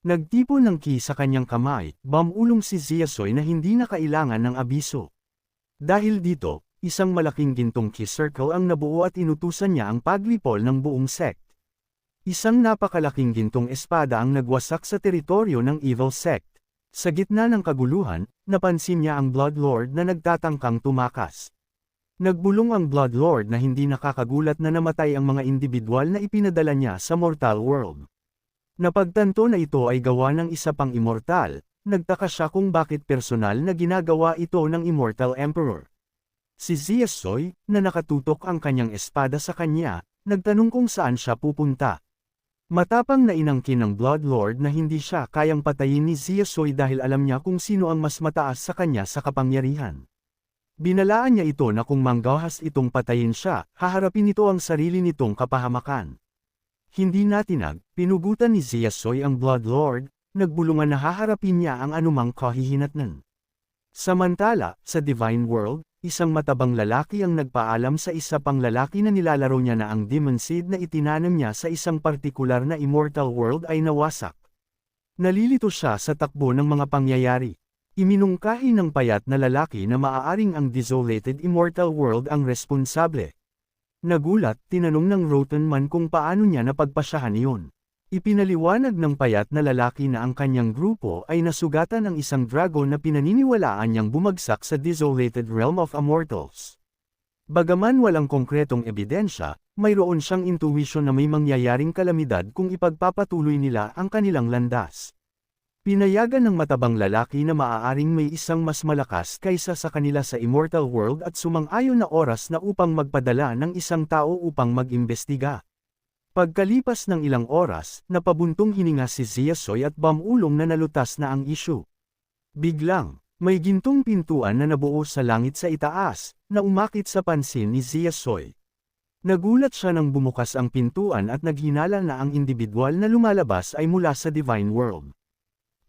Nagtipon ng ki sa kanyang kamay, bumulong si Ziasoy na hindi na kailangan ng abiso. Dahil dito, isang malaking gintong ki circle ang nabuo at inutusan niya ang paglipol ng buong sect. Isang napakalaking gintong espada ang nagwasak sa teritoryo ng evil sect. Sa gitna ng kaguluhan, napansin niya ang Blood Lord na nagtatangkang tumakas. Nagbulong ang Blood Lord na hindi nakakagulat na namatay ang mga individual na ipinadala niya sa mortal world. Napagtanto na ito ay gawa ng isa pang immortal, nagtaka siya kung bakit personal na ginagawa ito ng Immortal Emperor. Si Ziasoy, na nakatutok ang kanyang espada sa kanya, nagtanong kung saan siya pupunta. Matapang na inangkin ng Blood Lord na hindi siya kayang patayin ni Ziasoy dahil alam niya kung sino ang mas mataas sa kanya sa kapangyarihan. Binalaan niya ito na kung manggahas itong patayin siya, haharapin ito ang sarili nitong kapahamakan. Hindi natinag, pinugutan ni Ziasoy ang Blood Lord, nagbulungan na haharapin niya ang anumang kahihinatnan. Samantala, sa Divine World, isang matabang lalaki ang nagpaalam sa isa pang lalaki na nilalaro niya na ang Demon Seed na itinanam niya sa isang partikular na Immortal World ay nawasak. Nalilito siya sa takbo ng mga pangyayari. Iminungkahi ng payat na lalaki na maaaring ang Desolated Immortal World ang responsable. Nagulat, tinanong ng Rotenman kung paano niya napagpasyahan iyon. Ipinaliwanag ng payat na lalaki na ang kanyang grupo ay nasugatan ng isang dragon na pinaniniwalaan niyang bumagsak sa Desolated Realm of Immortals. Bagaman walang konkretong ebidensya, mayroon siyang intuition na may mangyayaring kalamidad kung ipagpapatuloy nila ang kanilang landas. Pinayagan ng matabang lalaki na maaaring may isang mas malakas kaysa sa kanila sa Immortal World at sumang-ayon na oras na upang magpadala ng isang tao upang mag-imbestiga. Pagkalipas ng ilang oras, napabuntong hininga si Ziasoy at bumulong na nalutas na ang issue. Biglang, may gintong pintuan na nabuo sa langit sa itaas, na umakit sa pansin ni Ziasoy. Nagulat siya nang bumukas ang pintuan at naghinala na ang individual na lumalabas ay mula sa Divine World.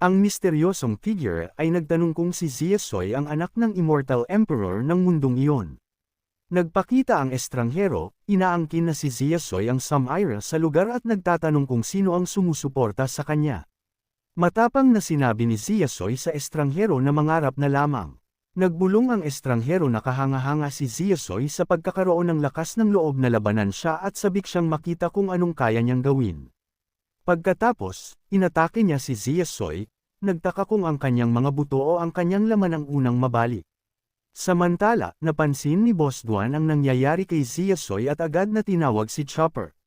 Ang misteryosong figure ay nagtanong kung si Ziasoy ang anak ng Immortal Emperor ng mundong iyon. Nagpakita ang estranghero, inaangkin na si Ziasoy ang Samira sa lugar at nagtatanong kung sino ang sumusuporta sa kanya. Matapang na sinabi ni Ziasoy sa estranghero na mangarap na lamang. Nagbulong ang estranghero na kahanga-hanga si Ziasoy sa pagkakaroon ng lakas ng loob na labanan siya at sabik siyang makita kung anong kaya niyang gawin. Pagkatapos, inatake niya si Ziasoy, nagtaka kung ang kanyang mga buto o ang kanyang laman ang unang mabalik. Samantala, napansin ni Boss Duan ang nangyayari kay Ziasoy at agad na tinawag si Chopper.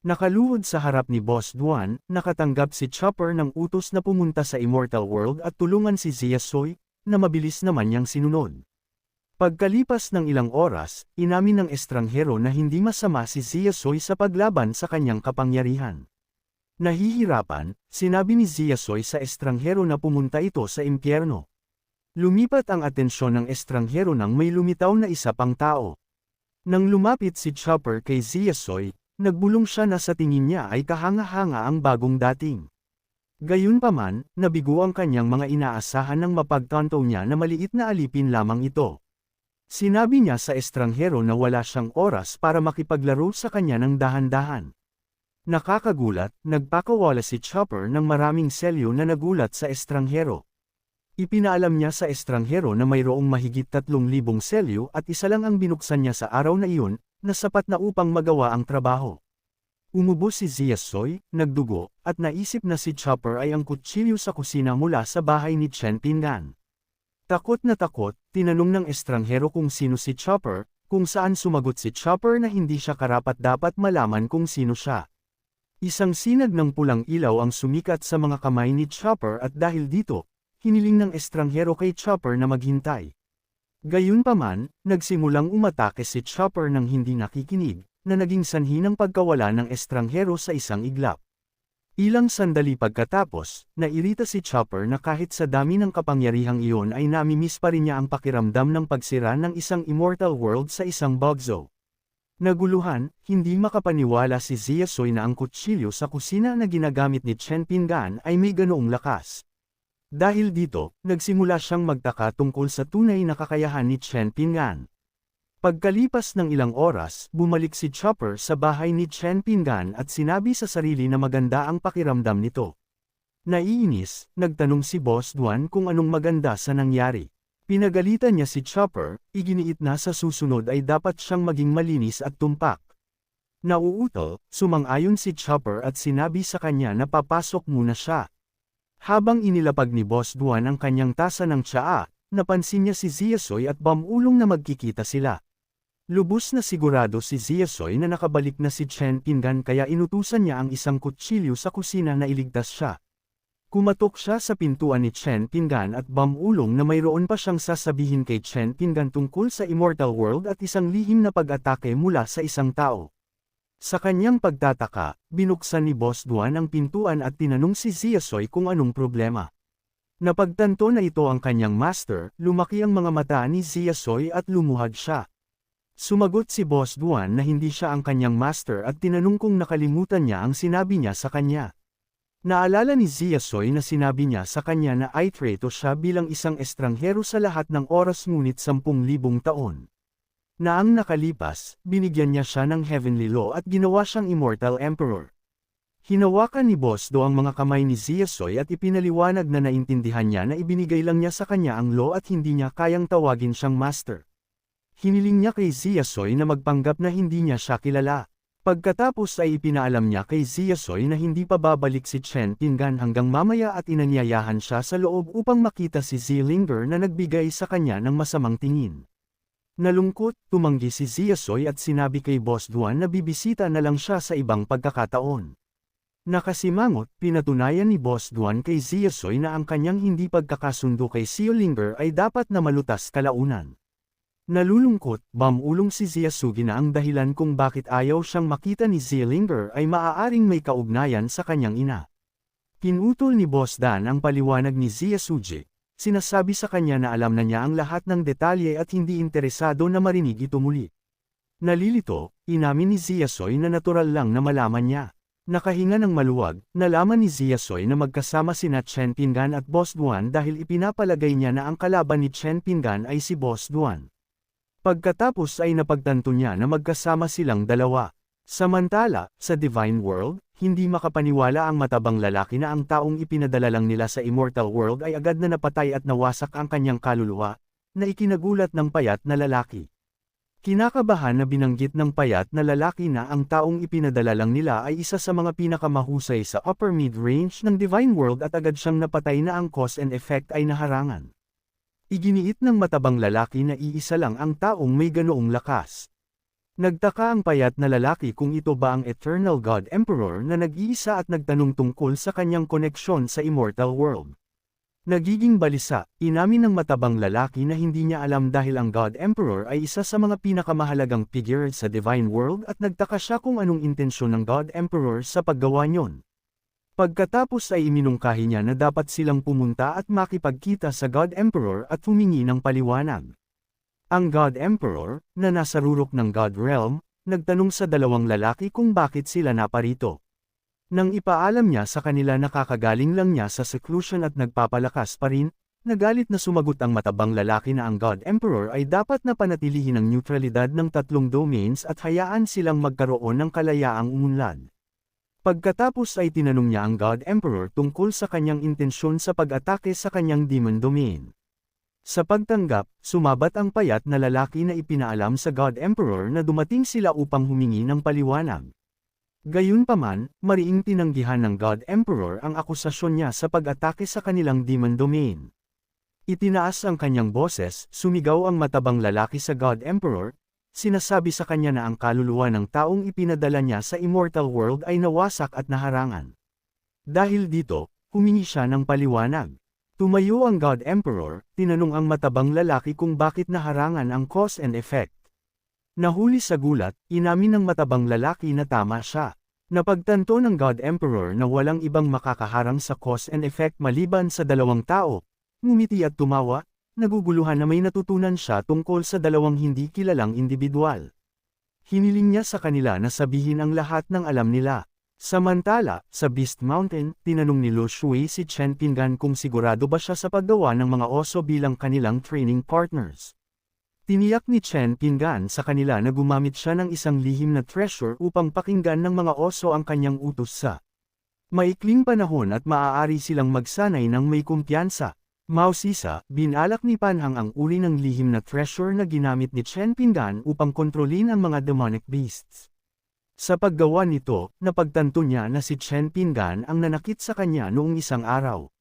Nakaluhod sa harap ni Boss Duan, nakatanggap si Chopper ng utos na pumunta sa Immortal World at tulungan si Ziasoy, na mabilis naman niyang sinunod. Pagkalipas ng ilang oras, inamin ng estranghero na hindi masama si Ziasoy sa paglaban sa kanyang kapangyarihan. Nahihirapan, sinabi ni Ziasoy sa estranghero na pumunta ito sa impyerno. Lumipat ang atensyon ng estranghero nang may lumitaw na isa pang tao. Nang lumapit si Chopper kay Ziasoy, nagbulong siya na sa tingin niya ay kahanga-hanga ang bagong dating. Gayunpaman, nabigo ang kanyang mga inaasahan nang mapagtanto niya na maliit na alipin lamang ito. Sinabi niya sa estranghero na wala siyang oras para makipaglaro sa kanya ng dahan-dahan. Nakakagulat, nagpakawala si Chopper ng maraming selyo na nagulat sa estranghero. Ipinaalam niya sa estranghero na mayroong mahigit 3,000 selyo at isa lang ang binuksan niya sa araw na iyon, na sapat na upang magawa ang trabaho. Umubos si Ziasoy, nagdugo, at naisip na si Chopper ay ang kutsilyo sa kusina mula sa bahay ni Chen Pingan. Takot na takot, tinanong ng estranghero kung sino si Chopper, kung saan sumagot si Chopper na hindi siya karapat-dapat malaman kung sino siya. Isang sinag ng pulang ilaw ang sumikat sa mga kamay ni Chopper at dahil dito, hiniling ng estranghero kay Chopper na maghintay. Gayunpaman, nagsimulang umatake si Chopper nang hindi nakikinig, na naging sanhi ng pagkawala ng estranghero sa isang iglap. Ilang sandali pagkatapos, nairita si Chopper na kahit sa dami ng kapangyarihang iyon ay namimiss pa rin niya ang pakiramdam ng pagsira ng isang Immortal World sa isang bugzo. Naguluhan, hindi makapaniwala si Ziasoy na ang kutsilyo sa kusina na ginagamit ni Chen Pingan ay may ganoong lakas. Dahil dito, nagsimula siyang magtaka tungkol sa tunay na kakayahan ni Chen Pingan. Pagkalipas ng ilang oras, bumalik si Chopper sa bahay ni Chen Pingan at sinabi sa sarili na maganda ang pakiramdam nito. Naiinis, nagtanong si Boss Duan kung anong maganda sa nangyari. Pinagalitan niya si Chopper, iginiit na sa susunod ay dapat siyang maging malinis at tumpak. Nauutal, sumang-ayon si Chopper at sinabi sa kanya na papasok muna siya. Habang inilapag ni Boss Duan ang kanyang tasa ng tsaa, napansin niya si Ziasoy at Bamulong na magkikita sila. Lubos na sigurado si Ziasoy na nakabalik na si Chen Pingan kaya inutusan niya ang isang kutsilyo sa kusina na iligtas siya. Kumatok siya sa pintuan ni Chen Pingan at Bamulong na mayroon pa siyang sasabihin kay Chen Pingan tungkol sa Immortal World at isang lihim na pag-atake mula sa isang tao. Sa kanyang pagtataka, binuksan ni Boss Duan ang pintuan at tinanong si Ziasoy kung anong problema. Napagtanto na ito ang kanyang master, lumaki ang mga mata ni Ziasoy at lumuhad siya. Sumagot si Boss Duan na hindi siya ang kanyang master at tinanong kung nakalimutan niya ang sinabi niya sa kanya. Naalala ni Ziasoy na sinabi niya sa kanya na itreto siya bilang isang estranghero sa lahat ng oras ngunit 10,000 taon. Naang nakalipas, binigyan niya siya ng heavenly law at ginawa siyang immortal emperor. Hinawakan ni Boss Do ang mga kamay ni Ziasoy at ipinaliwanag na naintindihan niya na ibinigay lang niya sa kanya ang law at hindi niya kayang tawagin siyang master. Hiniling niya kay Ziasoy na magpanggap na hindi niya siya kilala. Pagkatapos ay ipinaalam niya kay Ziasoy na hindi pa babalik si Chen Pingan hanggang mamaya at inanyayahan siya sa loob upang makita si Zilinger na nagbigay sa kanya ng masamang tingin. Nalungkot, tumanggi si Ziasoy at sinabi kay Boss Duan na bibisita na lang siya sa ibang pagkakataon. Nakasimangot, pinatunayan ni Boss Duan kay Ziasoy na ang kanyang hindi pagkakasundo kay Zilinger ay dapat na malutas kalaunan. Nalulungkot, Bamulong si Ziasugi na ang dahilan kung bakit ayaw siyang makita ni Zilinger ay maaaring may kaugnayan sa kanyang ina. Pinutol ni Boss Dan ang paliwanag ni Ziasugi, sinasabi sa kanya na alam na niya ang lahat ng detalye at hindi interesado na marinig ito muli. Nalilito, inamin ni Ziasoy na natural lang na malaman niya. Nakahinga ng maluwag, nalaman ni Ziasoy na magkasama sina Chen Pingan at Boss Duan dahil ipinapalagay niya na ang kalaban ni Chen Pingan ay si Boss Duan. Pagkatapos ay napagtanto niya na magkasama silang dalawa. Samantala, sa Divine World, hindi makapaniwala ang matabang lalaki na ang taong ipinadala lang nila sa Immortal World ay agad na napatay at nawasak ang kanyang kaluluwa, na ikinagulat ng payat na lalaki. Kinakabahan na binanggit ng payat na lalaki na ang taong ipinadala lang nila ay isa sa mga pinakamahusay sa upper mid-range ng Divine World at agad siyang napatay na ang cause and effect ay naharangan. Iginiit ng matabang lalaki na iisa lang ang taong may ganoong lakas. Nagtaka ang payat na lalaki kung ito ba ang Eternal God Emperor na nag-iisa at nagtanong tungkol sa kanyang koneksyon sa Immortal World. Nagiging balisa, inamin ng matabang lalaki na hindi niya alam dahil ang God Emperor ay isa sa mga pinakamahalagang figure sa Divine World at nagtaka siya kung anong intensyon ng God Emperor sa paggawa niyon. Pagkatapos ay iminungkahi niya na dapat silang pumunta at makipagkita sa God Emperor at humingi ng paliwanag. Ang God Emperor, na nasa rurok ng God Realm, nagtanong sa dalawang lalaki kung bakit sila naparito. Nang ipaalam niya sa kanila na kakagaling lang niya sa seclusion at nagpapalakas pa rin, nagalit na sumagot ang matabang lalaki na ang God Emperor ay dapat na panatilihin ang neutralidad ng tatlong domains at hayaan silang magkaroon ng kalayaang umunlad. Pagkatapos ay tinanong niya ang God Emperor tungkol sa kanyang intensyon sa pag-atake sa kanyang demon domain. Sa pagtanggap, sumabat ang payat na lalaki na ipinaalam sa God Emperor na dumating sila upang humingi ng paliwanag. Gayunpaman, mariing tinanggihan ng God Emperor ang akusasyon niya sa pag-atake sa kanilang demon domain. Itinaas ang kanyang boses, sumigaw ang matabang lalaki sa God Emperor, sinasabi sa kanya na ang kaluluwa ng taong ipinadala niya sa Immortal World ay nawasak at naharangan. Dahil dito, humingi siya ng paliwanag. Tumayo ang God Emperor, tinanong ang matabang lalaki kung bakit naharangan ang cause and effect. Nahuli sa gulat, inamin ng matabang lalaki na tama siya. Napagtanto ng God Emperor na walang ibang makakaharang sa cause and effect maliban sa dalawang tao. Ngumiti at tumawa, naguguluhan na may natutunan siya tungkol sa dalawang hindi kilalang individual. Hiniling niya sa kanila na sabihin ang lahat ng alam nila. Samantala, sa Beast Mountain, tinanong ni Lu Shui si Chen Pingan kung sigurado ba siya sa paggawa ng mga oso bilang kanilang training partners. Tiniyak ni Chen Pingan sa kanila na gumamit siya ng isang lihim na treasure upang pakinggan ng mga oso ang kanyang utos sa Maikling panahon at maaari silang magsanay ng may kumpiyansa. Mao Sisa, binalak ni Panhang ang uri ng lihim na treasure na ginamit ni Chen Pinggan upang kontrolin ang mga demonic beasts. Sa paggawa nito, napagtanto niya na si Chen Pinggan ang nanakit sa kanya noong isang araw.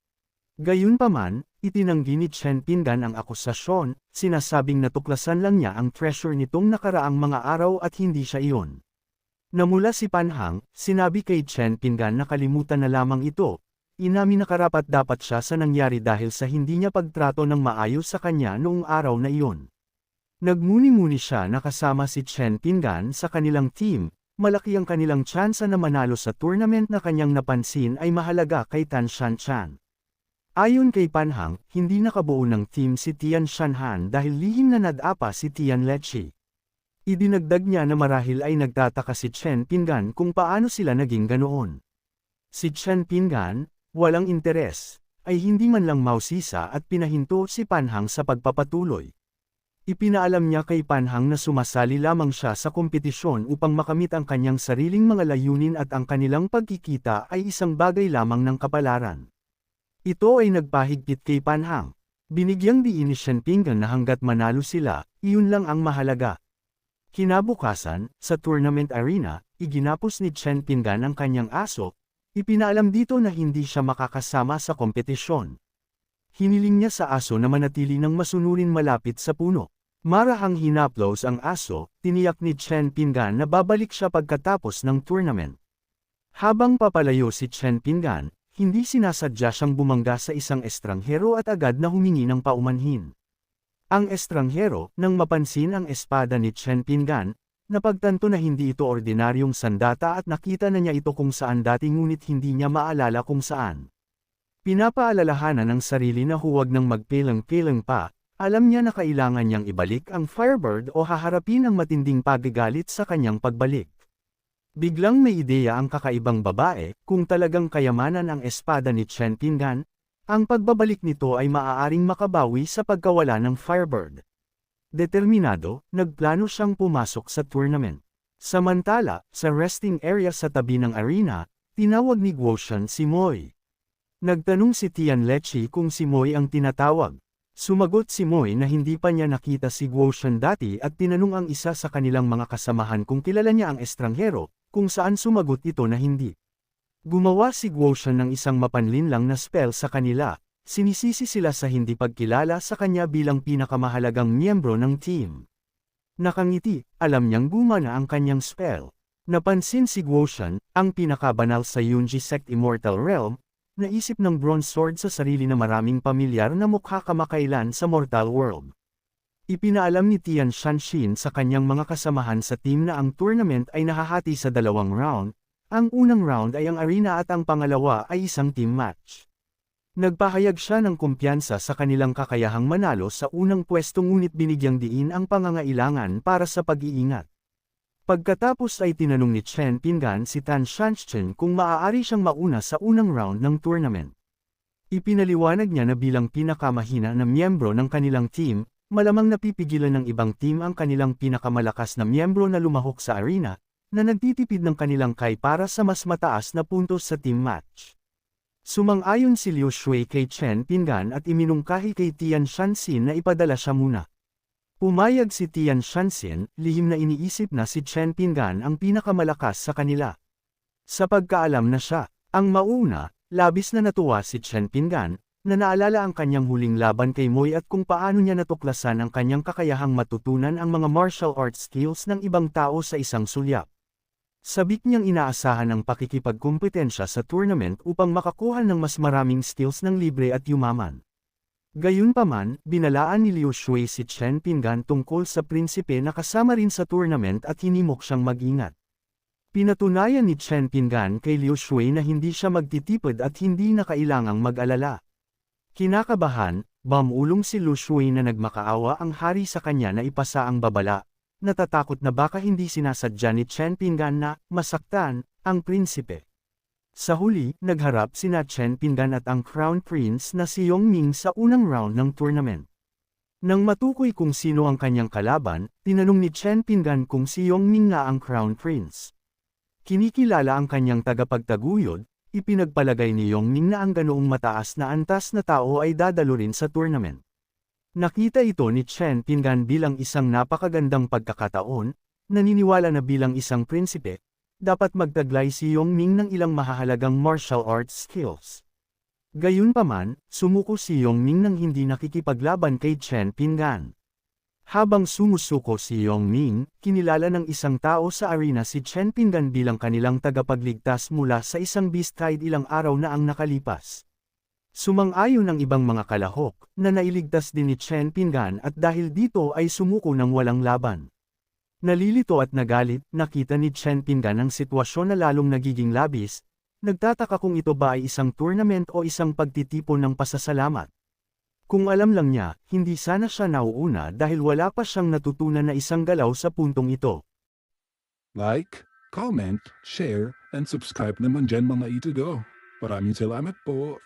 Gayunpaman, itinanggi ni Chen Pinggan ang akusasyon, sinasabing natuklasan lang niya ang treasure nitong nakaraang mga araw at hindi siya iyon. Namula si Panhang, sinabi kay Chen Pinggan na kalimutan na lamang ito, inamin na karapat-dapat siya sa nangyari dahil sa hindi niya pagtrato ng maayos sa kanya noong araw na iyon. Nagmuni-muni siya na kasama si Chen Pinggan sa kanilang team. Malaki ang kanilang tsansa na manalo sa tournament na kanyang napansin ay mahalaga kay Tan Shan-chan. Ayon kay Panhang, hindi nakabuo ng team si Tian Shanhan dahil lihim na nadapa si Tian Lechi. Idinagdag niya na marahil ay nagtataka si Chen Pinggan kung paano sila naging ganoon. Si Chen Pinggan, walang interes, ay hindi man lang mausisa at pinahinto si Panhang sa pagpapatuloy. Ipinaalam niya kay Panhang na sumasali lamang siya sa kompetisyon upang makamit ang kanyang sariling mga layunin at ang kanilang pagkikita ay isang bagay lamang ng kapalaran. Ito ay nagpahigpit kay Panhang. Binigyang diin ni Chen Pinggan na hanggat manalo sila, iyon lang ang mahalaga. Kinabukasan, sa tournament arena, iginapos ni Chen Pinggan ang kanyang aso, ipinaalam dito na hindi siya makakasama sa kompetisyon. Hiniling niya sa aso na manatili ng masunurin malapit sa puno. Marahang hinaplos ang aso, tiniyak ni Chen Pinggan na babalik siya pagkatapos ng tournament. Habang papalayo si Chen Pinggan, hindi sinasadya siyang bumangga sa isang estranghero at agad na humingi ng paumanhin. Ang estranghero, nang mapansin ang espada ni Chen Pinggan, napagtanto na hindi ito ordinaryong sandata at nakita na niya ito kung saan dati ngunit hindi niya maalala kung saan. Pinapaalalahanan ng sarili na huwag nang magpilang-pilang pa, alam niya na kailangan niyang ibalik ang Firebird o haharapin ang matinding pagagalit sa kanyang pagbalik. Biglang may ideya ang kakaibang babae, kung talagang kayamanan ang espada ni Chen Pinggan, ang pagbabalik nito ay maaaring makabawi sa pagkawala ng Firebird. Determinado, nagplano siyang pumasok sa tournament. Samantala, sa resting area sa tabi ng arena, tinawag ni Guoshan si Moy. Nagtanong si Tian Lechi kung si Moy ang tinatawag. Sumagot si Moy na hindi pa niya nakita si Guoshan dati at tinanong ang isa sa kanilang mga kasamahan kung kilala niya ang estranghero, kung saan sumagot ito na hindi. Gumawa si Guoshan ng isang mapanlinlang na spell sa kanila, sinisisi sila sa hindi pagkilala sa kanya bilang pinakamahalagang miyembro ng team. Nakangiti, alam niyang gumana ang kanyang spell. Napansin si Guoshan, ang pinakabanal sa Yunji Sect Immortal Realm, naisip ng Bronze Sword sa sarili na maraming pamilyar na mukha kamakailan sa mortal world. Ipinaalam ni Tian Shanxin sa kanyang mga kasamahan sa team na ang tournament ay nahahati sa dalawang round, ang unang round ay ang arena at ang pangalawa ay isang team match. Nagpahayag siya ng kumpiyansa sa kanilang kakayahang manalo sa unang pwesto ngunit binigyang diin ang pangangailangan para sa pag-iingat. Pagkatapos ay tinanong ni Chen Pinggan si Tan Shanxin kung maaari siyang mauna sa unang round ng tournament. Ipinaliwanag niya na bilang pinakamahina na miyembro ng kanilang team, malamang napipigilan ng ibang team ang kanilang pinakamalakas na miyembro na lumahok sa arena, na nagtitipid ng kanilang kay para sa mas mataas na puntos sa team match. Sumang-ayon si Liu Shui kay Chen Pinggan at iminungkahi kay Tian Shanxin na ipadala siya muna. Pumayag si Tian Shanxin, lihim na iniisip na si Chen Pinggan ang pinakamalakas sa kanila. Sa pagkaalam na siya, ang mauna, labis na natuwa si Chen Pinggan, na naalala ang kanyang huling laban kay Moy at kung paano niya natuklasan ang kanyang kakayahang matutunan ang mga martial arts skills ng ibang tao sa isang sulyap. Sabik niyang inaasahan ang pakikipagkumpetensya sa tournament upang makakuha ng mas maraming skills ng libre at yumaman. Gayunpaman, binalaan ni Liu Shui si Chen Pinggan tungkol sa prinsipe na kasama rin sa tournament at hinimok siyang mag-ingat. Pinatunayan ni Chen Pinggan kay Liu Shui na hindi siya magtitipid at hindi na kailangang mag-alala. Kinakabahan, bumulong si Liu Shui na nagmakaawa ang hari sa kanya na ipasa ang babala, natatakot na baka hindi sinasadya ni Chen Pinggan na masaktan ang prinsipe. Sa huli, nagharap sina Chen Pinggan at ang Crown Prince na si Yongming sa unang round ng tournament. Nang matukoy kung sino ang kanyang kalaban, tinanong ni Chen Pinggan kung si Yongming na ang Crown Prince. Kinikilala ang kanyang tagapagtaguyod, ipinagpalagay ni Yong Ming na ang ganoong mataas na antas na tao ay dadalo rin sa tournament. Nakita ito ni Chen Pinggan bilang isang napakagandang pagkakataon, naniniwala na bilang isang prinsipe, dapat magtaglay si Yong Ming ng ilang mahahalagang martial arts skills. Gayunpaman, sumuko si Yong Ming nang hindi nakikipaglaban kay Chen Pinggan. Habang sumusuko si Yong Ming, kinilala ng isang tao sa arena si Chen Pinggan bilang kanilang tagapagligtas mula sa isang beast tide ilang araw na ang nakalipas. Sumang-ayon ang ibang mga kalahok, na nailigtas din ni Chen Pinggan at dahil dito ay sumuko ng walang laban. Nalilito at nagalit, nakita ni Chen Pinggan ang sitwasyon na lalong nagiging labis, nagtataka kung ito ba ay isang tournament o isang pagtitipon ng pasasalamat. Kung alam lang niya, hindi sana siya nauuna dahil wala pa siyang natutunan na isang galaw sa puntong ito. Like, comment, share, and subscribe naman dyan mga ito go. Maraming salamat po.